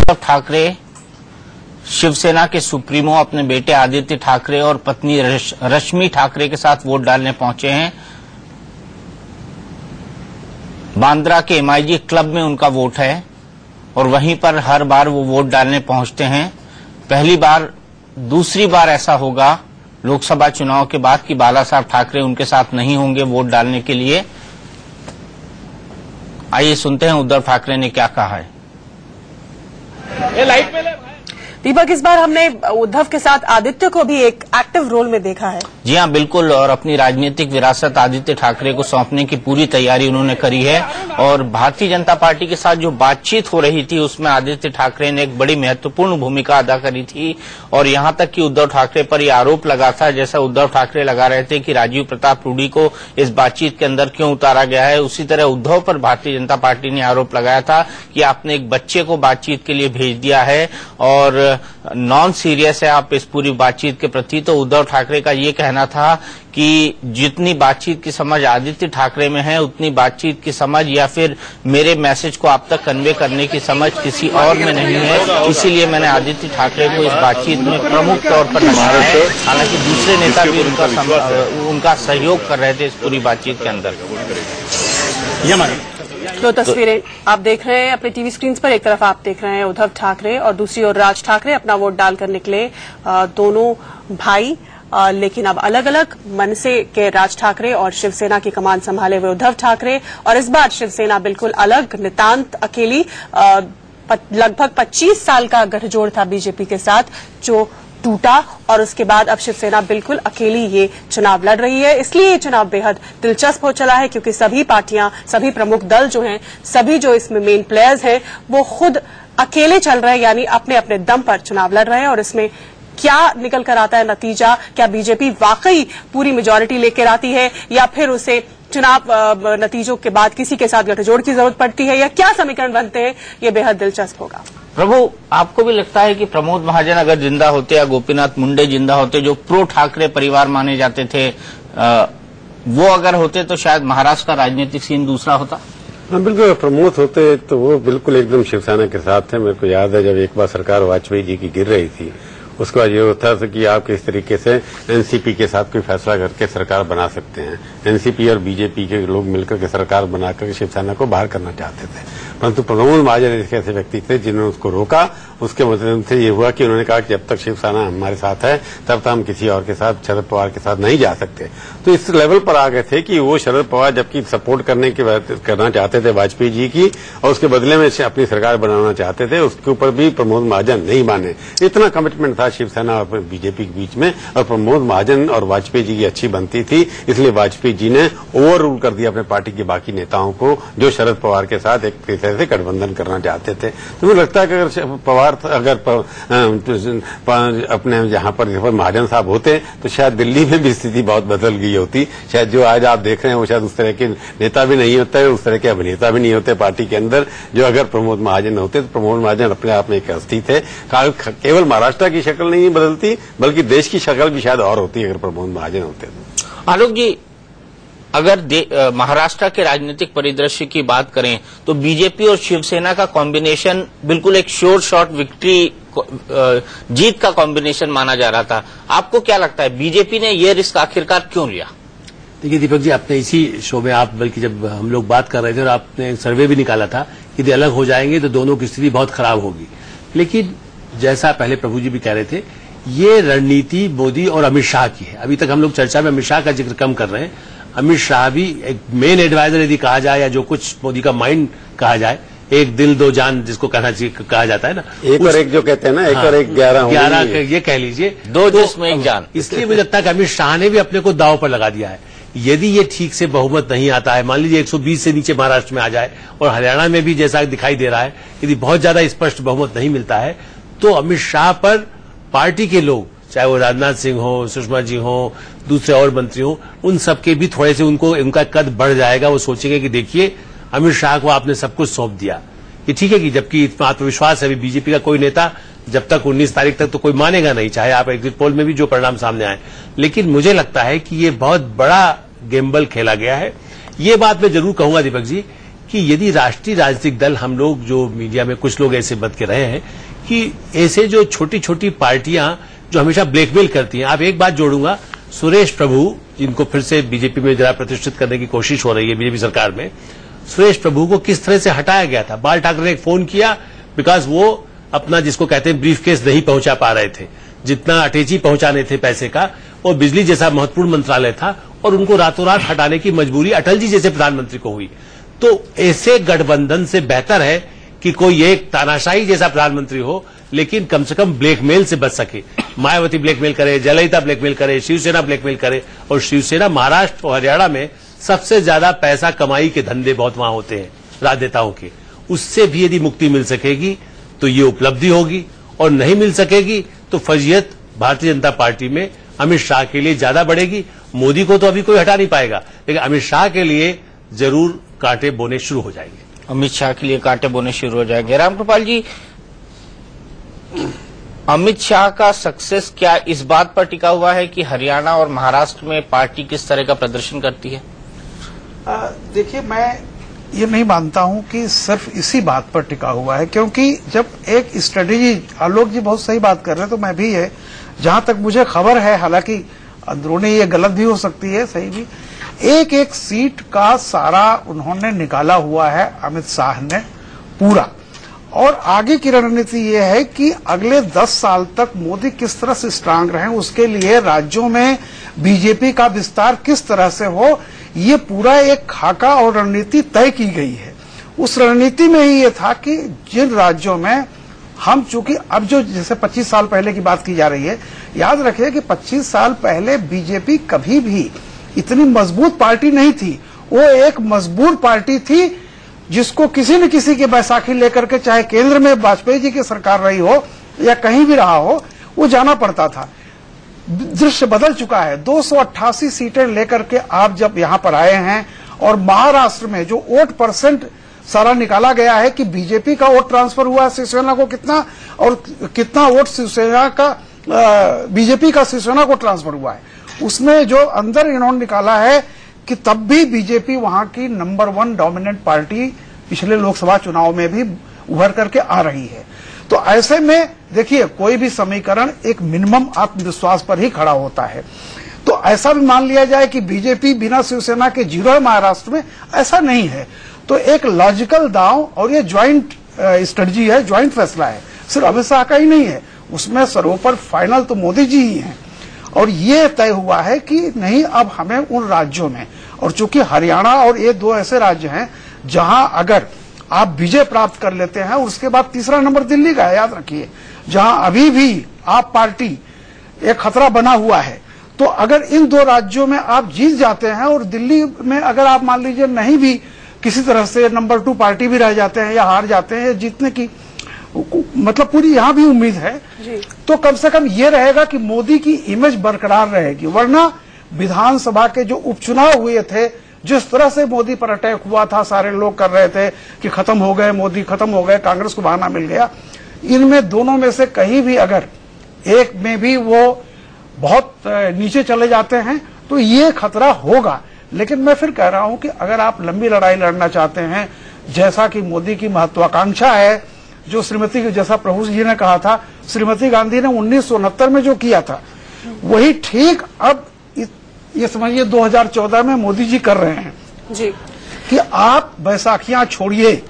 उद्धव ठाकरे शिवसेना के सुप्रीमो अपने बेटे आदित्य ठाकरे और पत्नी रश्मि ठाकरे के साथ वोट डालने पहुंचे हैं। बांद्रा के MIG क्लब में उनका वोट है और वहीं पर हर बार वो वोट डालने पहुंचते हैं। पहली बार दूसरी बार ऐसा होगा लोकसभा चुनाव के बाद कि बाला साहब ठाकरे उनके साथ नहीं होंगे वोट डालने के लिए। आइए सुनते हैं उद्धव ठाकरे ने क्या कहा है। दीपक, इस बार हमने उद्धव के साथ आदित्य को भी एक एक्टिव रोल में देखा है। जी हां, बिल्कुल, और अपनी राजनीतिक विरासत आदित्य ठाकरे को सौंपने की पूरी तैयारी उन्होंने करी है। और भारतीय जनता पार्टी के साथ जो बातचीत हो रही थी उसमें आदित्य ठाकरे ने एक बड़ी महत्वपूर्ण भूमिका अदा करी थी। और यहां तक कि उद्धव ठाकरे पर यह आरोप लगा था, जैसा उद्धव ठाकरे लगा रहे थे कि राजीव प्रताप रूडी को इस बातचीत के अंदर क्यों उतारा गया है, उसी तरह उद्धव पर भारतीय जनता पार्टी ने आरोप लगाया था कि आपने एक बच्चे को बातचीत के लिए भेज दिया है और नॉन सीरियस है आप इस पूरी बातचीत के प्रति। तो उद्धव ठाकरे का ये कहना था कि जितनी बातचीत की समझ आदित्य ठाकरे में है उतनी बातचीत की समझ या फिर मेरे मैसेज को आप तक कन्वे करने की समझ किसी और में नहीं है, इसीलिए मैंने आदित्य ठाकरे को इस बातचीत में प्रमुख तौर पर लगाया है। हालांकि दूसरे नेता भी उनका सहयोग कर रहे थे इस पूरी बातचीत के अंदर। दो तस्वीरें आप देख रहे हैं अपने टीवी स्क्रीन पर। एक तरफ आप देख रहे हैं उद्धव ठाकरे और दूसरी ओर राज ठाकरे अपना वोट डालकर निकले। दोनों भाई लेकिन अब अलग अलग मनसे के राज ठाकरे और शिवसेना की कमान संभाले हुए उद्धव ठाकरे। और इस बार शिवसेना बिल्कुल अलग, नितांत अकेली। लगभग 25 साल का गठजोड़ था बीजेपी के साथ जो टूटा और उसके बाद अब शिवसेना बिल्कुल अकेली ये चुनाव लड़ रही है। इसलिए ये चुनाव बेहद दिलचस्प हो चला है क्योंकि सभी पार्टियां, सभी प्रमुख दल जो हैं, सभी जो इसमें मेन प्लेयर्स हैं वो खुद अकेले चल रहे हैं, यानी अपने अपने दम पर चुनाव लड़ रहे हैं। और इसमें क्या निकल कर आता है नतीजा, क्या बीजेपी वाकई पूरी मेजॉरिटी लेकर आती है या फिर उसे चुनाव नतीजों के बाद किसी के साथ गठजोड़ की जरूरत पड़ती है, या क्या समीकरण बनते हैं, ये बेहद दिलचस्प होगा। प्रभु, आपको भी लगता है कि प्रमोद महाजन अगर जिंदा होते या गोपीनाथ मुंडे जिंदा होते, जो प्रो ठाकरे परिवार माने जाते थे, वो अगर होते तो शायद महाराष्ट्र का राजनीतिक सीन दूसरा होता? हाँ, बिल्कुल। प्रमोद होते तो वो बिल्कुल एकदम शिवसेना के साथ थे। मेरे को याद है जब एक बार सरकार वाजपेयी जी की गिर रही थी, उसके बाद ये होता था कि आप किस तरीके से एनसीपी के साथ कोई फैसला करके सरकार बना सकते हैं। एनसीपी और बीजेपी के लोग मिलकर के सरकार बनाकर शिवसेना को बाहर करना चाहते थे, परंतु प्रमोद महाजन एक ऐसे व्यक्ति थे जिन्होंने उसको रोका। उसके माध्यम से ये हुआ कि उन्होंने कहा कि जब तक शिवसेना हमारे साथ है तब तक हम किसी और के साथ, शरद पवार के साथ नहीं जा सकते। तो इस लेवल पर आ गए थे कि वो शरद पवार जबकि सपोर्ट करना चाहते थे वाजपेयी जी की और उसके बदले में अपनी सरकार बनाना चाहते थे, उसके ऊपर भी प्रमोद महाजन नहीं माने। इतना कमिटमेंट था शिवसेना और बीजेपी के बीच में, और प्रमोद महाजन और वाजपेयी जी की अच्छी बनती थी, इसलिए वाजपेयी जी ने ओवर रूल कर दिया अपने पार्टी के बाकी नेताओं को जो शरद पवार के साथ एक तरह से गठबंधन करना चाहते थे। तो मुझे लगता है कि अगर पवार अपने जहां पर महाजन साहब होते तो शायद दिल्ली में भी स्थिति बहुत बदल गई होती। शायद जो आज आप देख रहे हैं वो शायद उस तरह के नेता भी नहीं होते, उस तरह के अभिनेता भी नहीं होते पार्टी के अंदर जो अगर प्रमोद महाजन होते। तो प्रमोद महाजन अपने आप में एक हस्ती थे। केवल महाराष्ट्र की शक्ल नहीं बदलती बल्कि देश की शक्ल भी शायद और होती अगर प्रमोद महाजन होते। आलोक जी, अगर महाराष्ट्र के राजनीतिक परिदृश्य की बात करें तो बीजेपी और शिवसेना का कॉम्बिनेशन बिल्कुल एक श्योर शॉट विक्ट्री, जीत का कॉम्बिनेशन माना जा रहा था। आपको क्या लगता है बीजेपी ने यह रिस्क आखिरकार क्यों लिया? देखिए दीपक जी, आपने इसी शो में आप बल्कि जब हम लोग बात कर रहे थे और आपने सर्वे भी निकाला था कि यदि अलग हो जाएंगे तो दोनों की स्थिति बहुत खराब होगी। लेकिन जैसा पहले प्रभु जी भी कह रहे थे, ये रणनीति मोदी और अमित शाह की है। अभी तक हम लोग चर्चा में अमित शाह का जिक्र कम कर रहे हैं। अमित शाह भी एक मेन एडवाइजर यदि कहा जाए या जो कुछ मोदी का माइंड कहा जाए, एक दिल दो जान जिसको कहा जाता है ना, एक और एक जो कहते हैं ना, एक और एक 11 ये कह लीजिए, दो जिस्म एक जान। इसलिए मुझे लगता है कि अमित शाह ने भी अपने को दांव पर लगा दिया है। यदि ये ठीक से बहुमत नहीं आता है, मान लीजिए 120 से नीचे महाराष्ट्र में आ जाए और हरियाणा में भी जैसा दिखाई दे रहा है, यदि बहुत ज्यादा स्पष्ट बहुमत नहीं मिलता है तो अमित शाह पर पार्टी के लोग, चाहे वो राजनाथ सिंह हो, सुषमा जी हो, दूसरे और मंत्री हो, उन सबके भी थोड़े से उनका कद बढ़ जाएगा। वो सोचेंगे कि देखिए अमित शाह को आपने सब कुछ सौंप दिया। ये ठीक है कि जबकि इतना आत्मविश्वास है, अभी बीजेपी का कोई नेता जब तक 19 तारीख तक तो कोई मानेगा नहीं, चाहे आप एग्जिट पोल में भी जो परिणाम सामने आए। लेकिन मुझे लगता है कि ये बहुत बड़ा गेम्बल खेला गया है। ये बात मैं जरूर कहूंगा दीपक जी कि यदि राष्ट्रीय राजनीतिक दल, हम लोग जो मीडिया में कुछ लोग ऐसे बत के रहे हैं कि ऐसे जो छोटी छोटी पार्टियां जो हमेशा ब्लैकमेल करती हैं। आप एक बात जोड़ूंगा, सुरेश प्रभु, जिनको फिर से बीजेपी में जरा प्रतिष्ठित करने की कोशिश हो रही है बीजेपी सरकार में, सुरेश प्रभु को किस तरह से हटाया गया था। बाल ठाकरे ने एक फोन किया बिकॉज वो अपना जिसको कहते हैं ब्रीफकेस नहीं पहुंचा पा रहे थे, जितना अटैची पहुंचाने थे पैसे का, और बिजली जैसा महत्वपूर्ण मंत्रालय था, और उनको रातों रात हटाने की मजबूरी अटल जी जैसे प्रधानमंत्री को हुई। तो ऐसे गठबंधन से बेहतर है कि कोई एक तानाशाही जैसा प्रधानमंत्री हो, लेकिन कम से कम ब्लैकमेल से बच सके। मायावती ब्लैकमेल करे, जयललिता ब्लैकमेल करे, शिवसेना ब्लैकमेल करे, और शिवसेना महाराष्ट्र और हरियाणा में सबसे ज्यादा पैसा कमाई के धंधे बहुत वहां होते हैं राजनेताओं के। उससे भी यदि मुक्ति मिल सकेगी तो ये उपलब्धि होगी, और नहीं मिल सकेगी तो फजीयत भारतीय जनता पार्टी में अमित शाह के लिए ज्यादा बढ़ेगी। मोदी को तो अभी कोई हटा नहीं पाएगा, लेकिन अमित शाह के लिए जरूर कांटे बोने शुरू हो जाएंगे। अमित शाह के लिए कांटे बोने शुरू हो जाएंगे। रामकृपाल जी, अमित शाह का सक्सेस क्या इस बात पर टिका हुआ है कि हरियाणा और महाराष्ट्र में पार्टी किस तरह का प्रदर्शन करती है? देखिए, मैं ये नहीं मानता हूं कि सिर्फ इसी बात पर टिका हुआ है, क्योंकि जब एक स्ट्रेटेजी, आलोक जी बहुत सही बात कर रहे हैं, तो मैं भी है, जहां तक मुझे खबर है, हालांकि अंदरूनी ये गलत भी हो सकती है, सही भी, एक एक सीट का सारा उन्होंने निकाला हुआ है अमित शाह ने पूरा। और आगे की रणनीति ये है कि अगले 10 साल तक मोदी किस तरह से स्ट्रांग रहें, उसके लिए राज्यों में बीजेपी का विस्तार किस तरह से हो, ये पूरा एक खाका और रणनीति तय की गई है। उस रणनीति में ही ये था कि जिन राज्यों में हम, चूंकि अब जो जैसे 25 साल पहले की बात की जा रही है, याद रखिए कि 25 साल पहले बीजेपी कभी भी इतनी मजबूत पार्टी नहीं थी। वो एक मजबूत पार्टी थी जिसको किसी न किसी की बैसाखी लेकर के, चाहे केंद्र में वाजपेयी जी की सरकार रही हो या कहीं भी रहा हो, वो जाना पड़ता था। दृश्य बदल चुका है। 288 सीटें लेकर के आप जब यहां पर आए हैं, और महाराष्ट्र में जो वोट परसेंट सारा निकाला गया है कि बीजेपी का वोट ट्रांसफर हुआ शिवसेना को कितना, और कितना वोट शिवसेना का बीजेपी का शिवसेना को ट्रांसफर हुआ है, उसमें जो अंदर इन्होंने निकाला है कि तब भी बीजेपी वहां की नंबर 1 डोमिनेंट पार्टी पिछले लोकसभा चुनाव में भी उभर करके आ रही है। तो ऐसे में देखिए, कोई भी समीकरण एक मिनिमम आत्मविश्वास पर ही खड़ा होता है। तो ऐसा भी मान लिया जाए कि बीजेपी बिना शिवसेना के 0 है महाराष्ट्र में, ऐसा नहीं है। तो एक लॉजिकल दांव, और ये ज्वाइंट स्ट्रेटजी है, ज्वाइंट फैसला है, सिर्फ अमित शाह का ही नहीं है, उसमें सर्वोपरि फाइनल तो मोदी जी ही हैं। और ये तय हुआ है कि नहीं, अब हमें उन राज्यों में, और चूंकि हरियाणा और ये 2 ऐसे राज्य हैं जहां अगर आप विजय प्राप्त कर लेते हैं, उसके बाद तीसरा नंबर दिल्ली का है, याद रखिए, जहां अभी भी आप पार्टी एक खतरा बना हुआ है। तो अगर इन 2 राज्यों में आप जीत जाते हैं, और दिल्ली में अगर आप मान लीजिए नहीं भी किसी तरह से नंबर 2 पार्टी भी रह जाते हैं या हार जाते हैं, या जीतने की मतलब पूरी यहां भी उम्मीद है, तो कम से कम ये रहेगा कि मोदी की इमेज बरकरार रहेगी। वरना विधानसभा के जो उपचुनाव हुए थे, जिस तरह से मोदी पर अटैक हुआ था, सारे लोग कर रहे थे कि खत्म हो गए मोदी, खत्म हो गए, कांग्रेस को बहाना मिल गया। इनमें दोनों में से कहीं भी अगर एक में भी वो बहुत नीचे चले जाते हैं तो ये खतरा होगा। लेकिन मैं फिर कह रहा हूं कि अगर आप लंबी लड़ाई लड़ना चाहते हैं, जैसा कि मोदी की महत्वाकांक्षा है, जो श्रीमती, जैसा प्रभु जी ने कहा था, श्रीमती गांधी ने 1969 में जो किया था, वही ठीक अब ये समझिए 2014 में मोदी जी कर रहे हैं जी, कि आप बैसाखियां छोड़िए,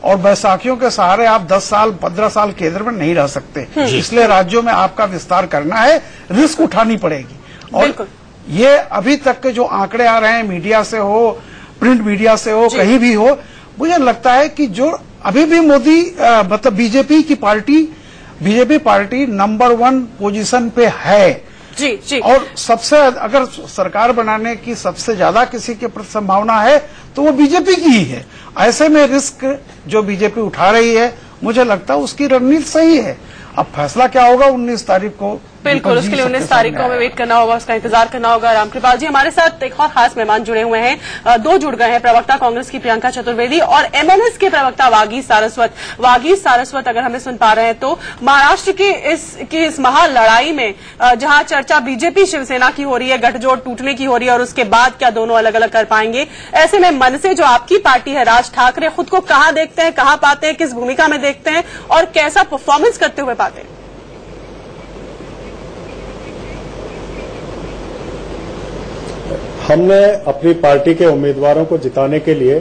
और बैसाखियों के सहारे आप 10 साल 15 साल केंद्र में नहीं रह सकते। इसलिए राज्यों में आपका विस्तार करना है, रिस्क उठानी पड़ेगी। और ये अभी तक के जो आंकड़े आ रहे हैं, मीडिया से हो, प्रिंट मीडिया से हो, कहीं भी हो, मुझे लगता है कि जो अभी भी मोदी मतलब बीजेपी पार्टी नंबर 1 पोजीशन पे है। जी। और सबसे अगर सरकार बनाने की सबसे ज्यादा किसी के प्रति संभावना है तो वो बीजेपी की ही है। ऐसे में रिस्क जो बीजेपी उठा रही है, मुझे लगता है उसकी रणनीति सही है। अब फैसला क्या होगा 19 तारीख को, बिल्कुल उसके लिए 19 तारीख को हमें वेट करना होगा, उसका इंतजार करना होगा। रामकृपाल जी हमारे साथ एक और खास मेहमान जुड़े हुए हैं, दो जुड़ गए हैं, प्रवक्ता कांग्रेस की प्रियंका चतुर्वेदी और एमएनएस के प्रवक्ता वागीश सारस्वत। वागीश सारस्वत अगर हमें सुन पा रहे हैं तो महाराष्ट्र की इस महा लड़ाई में जहां चर्चा बीजेपी शिवसेना की हो रही है, गठजोड़ टूटने की हो रही है और उसके बाद क्या दोनों अलग अलग कर पाएंगे, ऐसे में मन से जो आपकी पार्टी है राज ठाकरे खुद को कहां देखते हैं, कहां पाते हैं, किस भूमिका में देखते हैं और कैसा परफॉर्मेंस करते हुए पाते हैं? हमने अपनी पार्टी के उम्मीदवारों को जिताने के लिए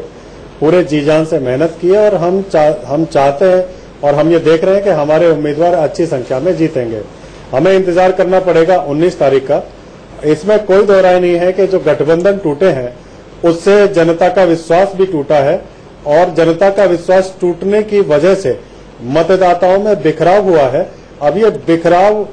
पूरे जी जान से मेहनत की है और हम चाहते हैं और हम ये देख रहे हैं कि हमारे उम्मीदवार अच्छी संख्या में जीतेंगे। हमें इंतजार करना पड़ेगा 19 तारीख का। इसमें कोई दो राय नहीं है कि जो गठबंधन टूटे हैं उससे जनता का विश्वास भी टूटा है और जनता का विश्वास टूटने की वजह से मतदाताओं में बिखराव हुआ है। अब ये बिखराव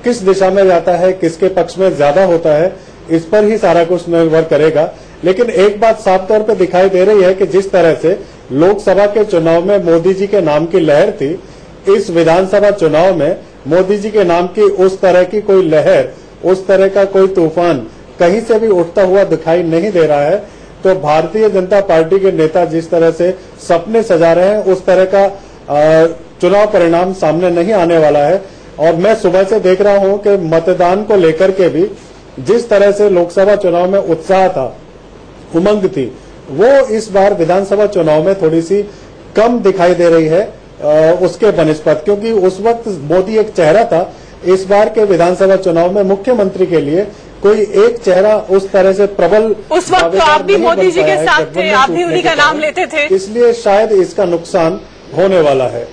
किस दिशा में जाता है, किसके पक्ष में ज्यादा होता है, इस पर ही सारा कुछ निर्भर करेगा। लेकिन एक बात साफ तौर पे दिखाई दे रही है कि जिस तरह से लोकसभा के चुनाव में मोदी जी के नाम की लहर थी, इस विधानसभा चुनाव में मोदी जी के नाम की उस तरह की कोई लहर, उस तरह का कोई तूफान कहीं से भी उठता हुआ दिखाई नहीं दे रहा है। तो भारतीय जनता पार्टी के नेता जिस तरह से सपने सजा रहे हैं उस तरह का चुनाव परिणाम सामने नहीं आने वाला है। और मैं सुबह से देख रहा हूं कि मतदान को लेकर के भी जिस तरह से लोकसभा चुनाव में उत्साह था, उमंग थी, वो इस बार विधानसभा चुनाव में थोड़ी सी कम दिखाई दे रही है उसके बनिस्पत, क्योंकि उस वक्त मोदी एक चेहरा था। इस बार के विधानसभा चुनाव में मुख्यमंत्री के लिए कोई एक चेहरा उस तरह से प्रबल, उस वक्त तो आप भी मोदी जी के साथ थे, आप भी उन्हीं का नाम लेते थे, इसलिए शायद इसका नुकसान होने वाला है।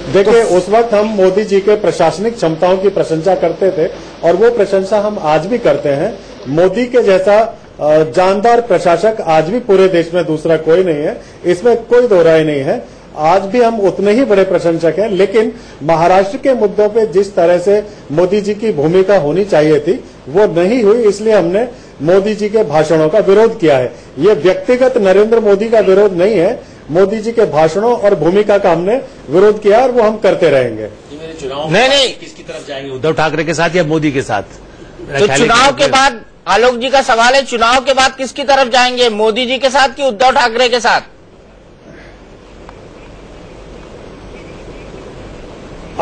देखिए, उस वक्त हम मोदी जी के प्रशासनिक क्षमताओं की प्रशंसा करते थे और वो प्रशंसा हम आज भी करते हैं। मोदी के जैसा जानदार प्रशासक आज भी पूरे देश में दूसरा कोई नहीं है, इसमें कोई दो राय नहीं है। आज भी हम उतने ही बड़े प्रशंसक हैं, लेकिन महाराष्ट्र के मुद्दों पे जिस तरह से मोदी जी की भूमिका होनी चाहिए थी वो नहीं हुई, इसलिए हमने मोदी जी के भाषणों का विरोध किया है। ये व्यक्तिगत नरेंद्र मोदी का विरोध नहीं है, मोदी जी के भाषणों और भूमिका का हमने विरोध किया और वो हम करते रहेंगे। नहीं, किसकी तरफ जाएंगे, उद्धव ठाकरे के साथ या मोदी के साथ? तो चुनाव के बाद आलोक जी का सवाल है, चुनाव के बाद किसकी तरफ जाएंगे, मोदी जी के साथ कि उद्धव ठाकरे के साथ?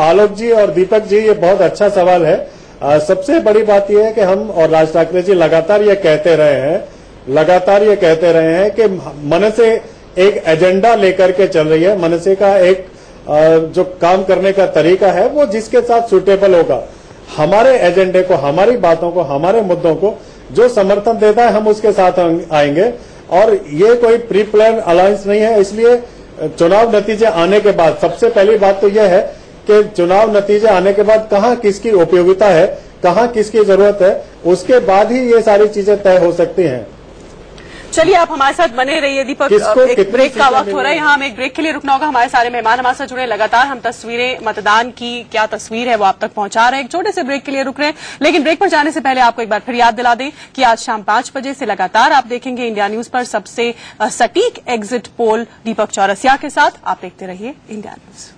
आलोक जी और दीपक जी, ये बहुत अच्छा सवाल है। सबसे बड़ी बात यह है कि हम और राज ठाकरे जी लगातार ये कहते रहे हैं कि मन से एक एजेंडा लेकर के चल रही है। मनसे का एक जो काम करने का तरीका है वो जिसके साथ सुटेबल होगा, हमारे एजेंडे को, हमारी बातों को, हमारे मुद्दों को जो समर्थन देता है हम उसके साथ आएंगे। और ये कोई प्री प्लान अलायंस नहीं है। इसलिए चुनाव नतीजे आने के बाद सबसे पहली बात तो यह है कि चुनाव नतीजे आने के बाद कहां किसकी उपयोगिता है, कहां किसकी जरूरत है, उसके बाद ही ये सारी चीजें तय हो सकती हैं। चलिए आप हमारे साथ बने रहिए दीपक, एक ब्रेक का वक्त हो रहा है, यहाँ हमें एक ब्रेक के लिए रुकना होगा। हमारे सारे मेहमान हमारे साथ जुड़े, लगातार हम तस्वीरें मतदान की क्या तस्वीर है वो आप तक पहुंचा रहे हैं। एक छोटे से ब्रेक के लिए रुक रहे हैं, लेकिन ब्रेक पर जाने से पहले आपको एक बार फिर याद दिला दें कि आज शाम 5 बजे से लगातार आप देखेंगे इंडिया न्यूज पर सबसे सटीक एग्जिट पोल दीपक चौरसिया के साथ। आप देखते रहिए इंडिया न्यूज।